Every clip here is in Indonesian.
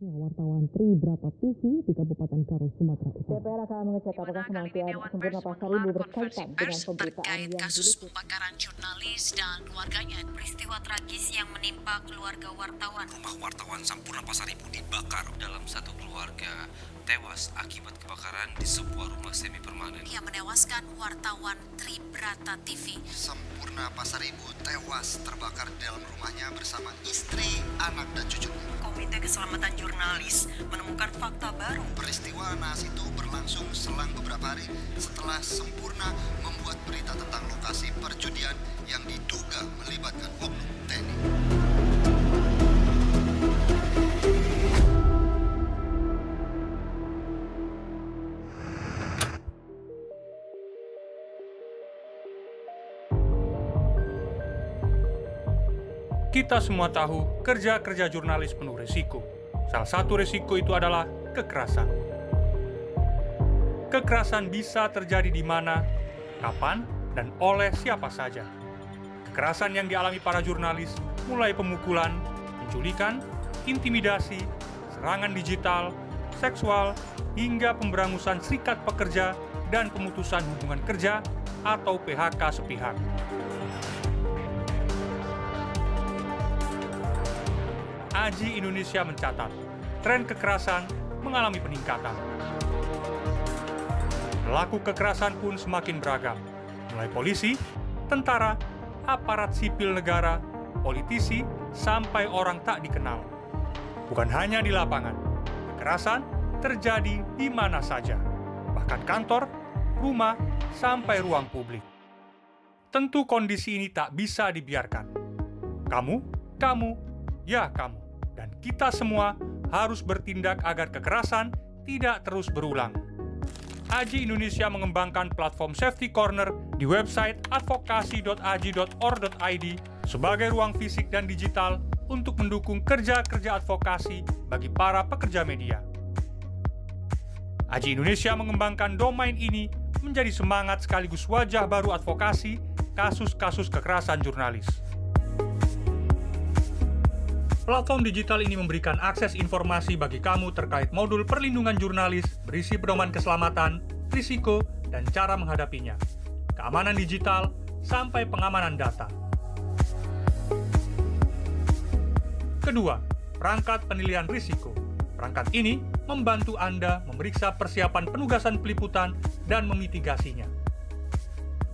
Wartawan Tribrata TV di Kabupaten Karo, Sumatera Utara. DPR akan mengecek apakah kemampuan Sempurna Pasaribu berkaitan dengan pemberitaan terkait yang kasus diliput. pembakaran jurnalis dan keluarganya. Peristiwa tragis yang menimpa keluarga wartawan. Rumah wartawan Sampurna Pasaribu dibakar. Dalam satu keluarga tewas akibat kebakaran di sebuah rumah semi permanen. Yang menewaskan wartawan Tribrata TV. Sampurna Pasaribu tewas terbakar di dalam rumahnya bersama istri, anak, dan cucunya. Komite Keselamatan Jurnalis menemukan fakta baru. Peristiwa naas itu berlangsung selang beberapa hari setelah Sampurna membuat berita tentang lokasi perjudian yang diduga melibatkan oknum TNI. Kita semua tahu kerja-kerja jurnalis penuh risiko. Salah satu risiko itu adalah kekerasan. Kekerasan bisa terjadi di mana, kapan, dan oleh siapa saja. Kekerasan yang dialami para jurnalis mulai pemukulan, penculikan, intimidasi, serangan digital, seksual, hingga pemberangusan serikat pekerja dan pemutusan hubungan kerja atau PHK sepihak. AJI Indonesia mencatat, tren kekerasan mengalami peningkatan. Pelaku kekerasan pun semakin beragam, mulai polisi, tentara, aparat sipil negara, politisi, sampai orang tak dikenal. Bukan hanya di lapangan, kekerasan terjadi di mana saja, bahkan kantor, rumah, sampai ruang publik. Tentu kondisi ini tak bisa dibiarkan. Kamu, ya kamu, dan kita semua harus bertindak agar kekerasan tidak terus berulang. AJI Indonesia mengembangkan platform Safety Corner di website advokasi.aji.or.id sebagai ruang fisik dan digital untuk mendukung kerja-kerja advokasi bagi para pekerja media. AJI Indonesia mengembangkan domain ini menjadi semangat sekaligus wajah baru advokasi kasus-kasus kekerasan jurnalis. Platform digital ini memberikan akses informasi bagi kamu terkait modul perlindungan jurnalis berisi pedoman keselamatan, risiko, dan cara menghadapinya, keamanan digital, sampai pengamanan data. Kedua, perangkat penilaian risiko. Perangkat ini membantu Anda memeriksa persiapan penugasan peliputan dan memitigasinya.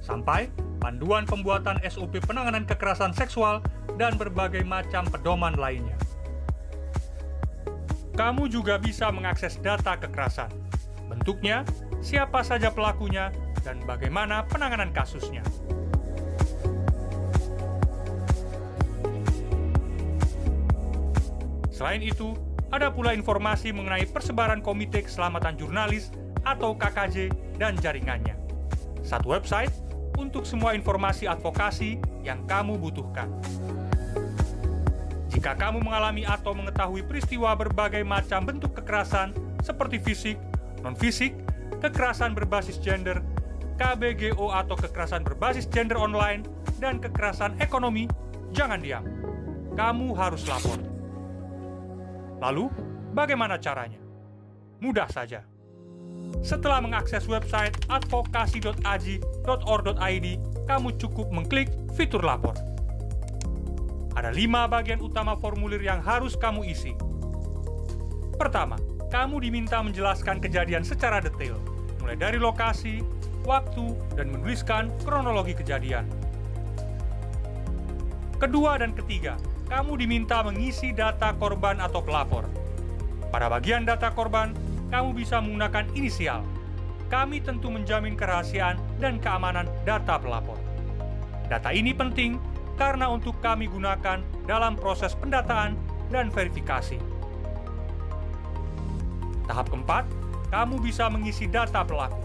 Sampai panduan pembuatan SOP penanganan kekerasan seksual dan berbagai macam pedoman lainnya. Kamu juga bisa mengakses data kekerasan, bentuknya, siapa saja pelakunya, dan bagaimana penanganan kasusnya. Selain itu, ada pula informasi mengenai persebaran Komite Keselamatan Jurnalis atau KKJ dan jaringannya. Satu website untuk semua informasi advokasi yang kamu butuhkan. Jika kamu mengalami atau mengetahui peristiwa berbagai macam bentuk kekerasan seperti fisik, non-fisik, kekerasan berbasis gender, KBGO atau kekerasan berbasis gender online, dan kekerasan ekonomi, jangan diam. Kamu harus lapor. Lalu, bagaimana caranya? Mudah saja. Setelah mengakses website advokasi.aji.or.id, kamu cukup mengklik fitur lapor. Ada 5 bagian utama formulir yang harus kamu isi. Pertama, kamu diminta menjelaskan kejadian secara detail, mulai dari lokasi, waktu, dan menuliskan kronologi kejadian. Kedua dan ketiga, kamu diminta mengisi data korban atau pelapor. Pada bagian data korban, kamu bisa menggunakan inisial. Kami tentu menjamin kerahasiaan dan keamanan data pelapor. Data ini penting karena untuk kami gunakan dalam proses pendataan dan verifikasi. Tahap keempat, kamu bisa mengisi data pelaku,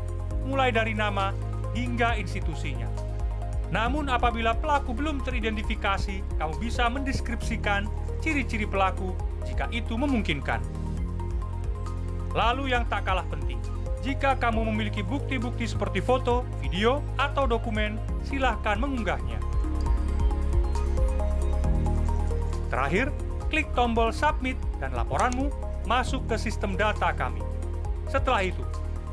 mulai dari nama hingga institusinya. Namun apabila pelaku belum teridentifikasi, kamu bisa mendeskripsikan ciri-ciri pelaku jika itu memungkinkan. Lalu yang tak kalah penting, jika kamu memiliki bukti-bukti seperti foto, video, atau dokumen, silahkan mengunggahnya. Terakhir, klik tombol submit dan laporanmu masuk ke sistem data kami. Setelah itu,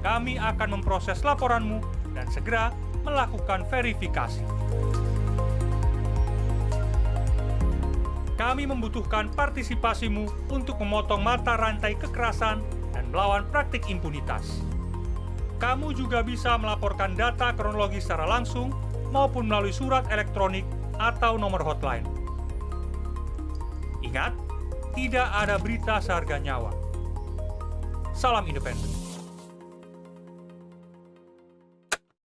kami akan memproses laporanmu dan segera melakukan verifikasi. Kami membutuhkan partisipasimu untuk memotong mata rantai kekerasan dan melawan praktik impunitas. Kamu juga bisa melaporkan data kronologi secara langsung maupun melalui surat elektronik atau nomor hotline. Ingat, tidak ada berita seharga nyawa. Salam independen.